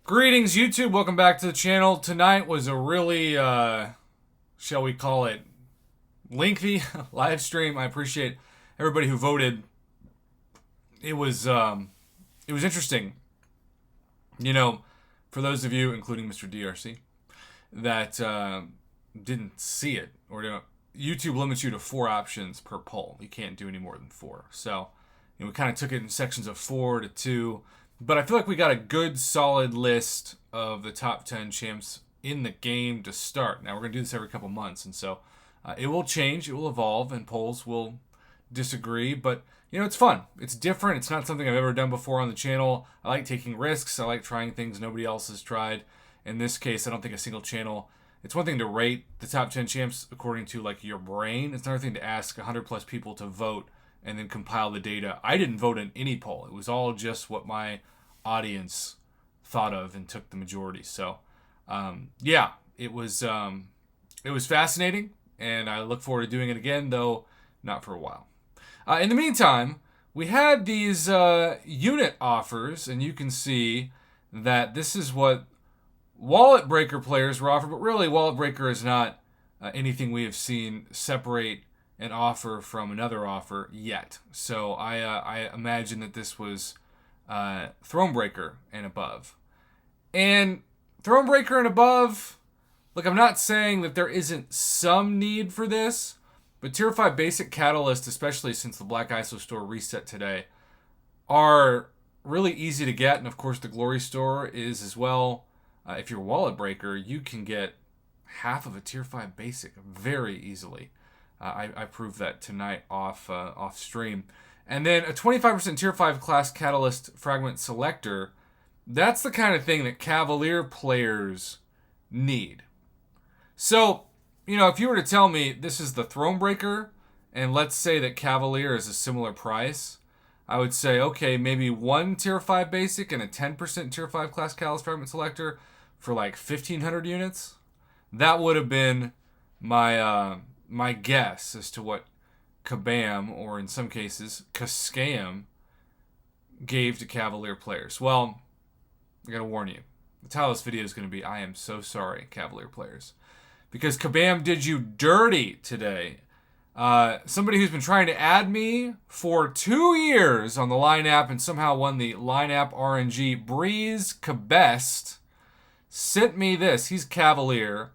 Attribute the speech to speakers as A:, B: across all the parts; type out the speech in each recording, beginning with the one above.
A: Greetings, YouTube. Welcome back to the channel. Tonight was a really, shall we call it, lengthy live stream. I appreciate everybody who voted. It was interesting. You know, for those of you, including Mr. DRC, that didn't see it, or YouTube limits you to 4 options per poll. You can't do any more than 4. So, we kind of took it in sections of 4 to 2. But I feel like we got a good, solid list of the top 10 champs in the game to start. Now, we're going to do this every couple months, and so it will change, it will evolve, and polls will disagree. But, it's fun. It's different. It's not something I've ever done before on the channel. I like taking risks. I like trying things nobody else has tried. In this case, I don't think a single channel... It's one thing to rate the top 10 champs according to, your brain. It's another thing to ask 100-plus people to vote and then compile the data. I didn't vote in any poll. It was all just what my audience thought of and took the majority. So, it was fascinating, and I look forward to doing it again, though not for a while. In the meantime, we had these unit offers, and you can see that this is what Wallet Breaker players were offered, but really Wallet Breaker is not anything we have seen separate an offer from another offer yet. So I imagine that this was Thronebreaker and above. And Thronebreaker and above, look, I'm not saying that there isn't some need for this, but Tier 5 Basic Catalyst, especially since the Black ISO store reset today, are really easy to get. And of course the Glory store is as well. If you're Wallet Breaker, you can get half of a Tier 5 Basic very easily. I proved that tonight off stream. And then a 25% Tier 5 class Catalyst Fragment Selector, that's the kind of thing that Cavalier players need. So, if you were to tell me this is the Thronebreaker, and let's say that Cavalier is a similar price, I would say, okay, maybe 1 Tier 5 Basic and a 10% Tier 5 class Catalyst Fragment Selector for 1,500 units. That would have been my guess as to what Kabam, or in some cases, Kaskam, gave to Cavalier players. Well, I gotta warn you. The title of this video is going to be, I am so sorry, Cavalier players. Because Kabam did you dirty today. Somebody who's been trying to add me for 2 years on the Line app and somehow won the Line app RNG, Breeze Cabest, sent me this. He's Cavalier.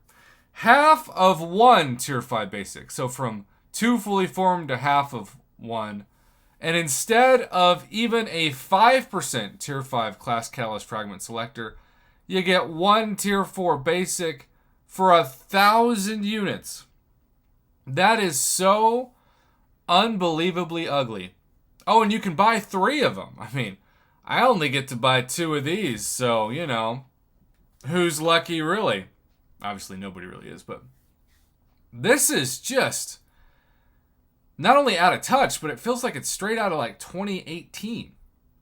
A: Half of 1 Tier 5 Basic. So from 2 fully formed to half of 1. And instead of even a 5% Tier 5 class Catalyst Fragment Selector, you get 1 Tier 4 Basic for 1,000 units. That is so unbelievably ugly. Oh, and you can buy 3 of them. I mean, I only get to buy 2 of these, so, who's lucky really? Obviously nobody really is, but this is just not only out of touch, but it feels like it's straight out of 2018.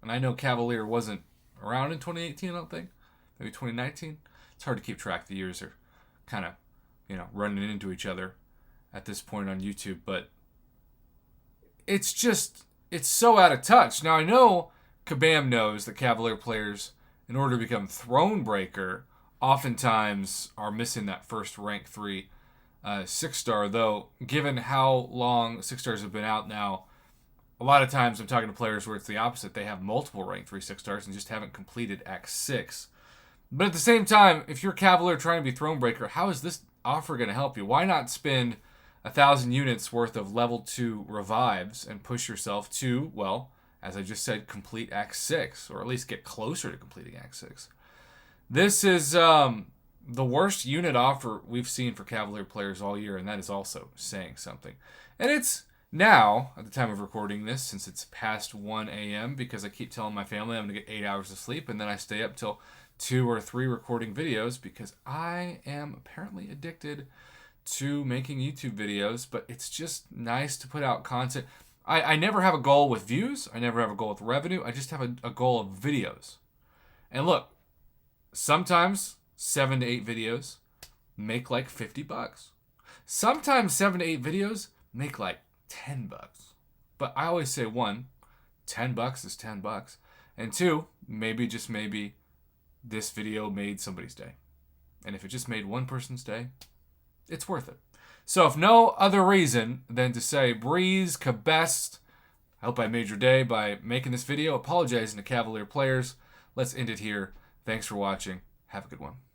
A: And I know Cavalier wasn't around in 2018, I don't think. Maybe 2019. It's hard to keep track. The years are kind of, running into each other at this point on YouTube. But it's so out of touch. Now, I know Kabam knows that Cavalier players, in order to become Thronebreaker, oftentimes are missing that first rank 3 6-star, though given how long 6-stars have been out now, a lot of times I'm talking to players where it's the opposite. They have multiple rank 3 6-stars and just haven't completed Act 6. But at the same time, if you're Cavalier trying to be Thronebreaker, how is this offer going to help you? Why not spend 1,000 units worth of level 2 revives and push yourself to, well, as I just said, complete Act 6, or at least get closer to completing Act 6. This is the worst unit offer we've seen for Cavalier players all year, and that is also saying something. And it's now, at the time of recording this, since it's past 1 a.m., because I keep telling my family I'm going to get 8 hours of sleep, and then I stay up till 2 or 3 recording videos, because I am apparently addicted to making YouTube videos, but it's just nice to put out content. I never have a goal with views. I never have a goal with revenue. I just have a goal of videos. And look, sometimes 7 to 8 videos make $50. Sometimes 7 to 8 videos make $10. But I always say, 1, $10 is $10. And 2, maybe, just maybe, this video made somebody's day. And if it just made one person's day, it's worth it. So if no other reason than to say, Breeze, Cabest, I hope I made your day by making this video. Apologizing to Cavalier players. Let's end it here. Thanks for watching. Have a good one.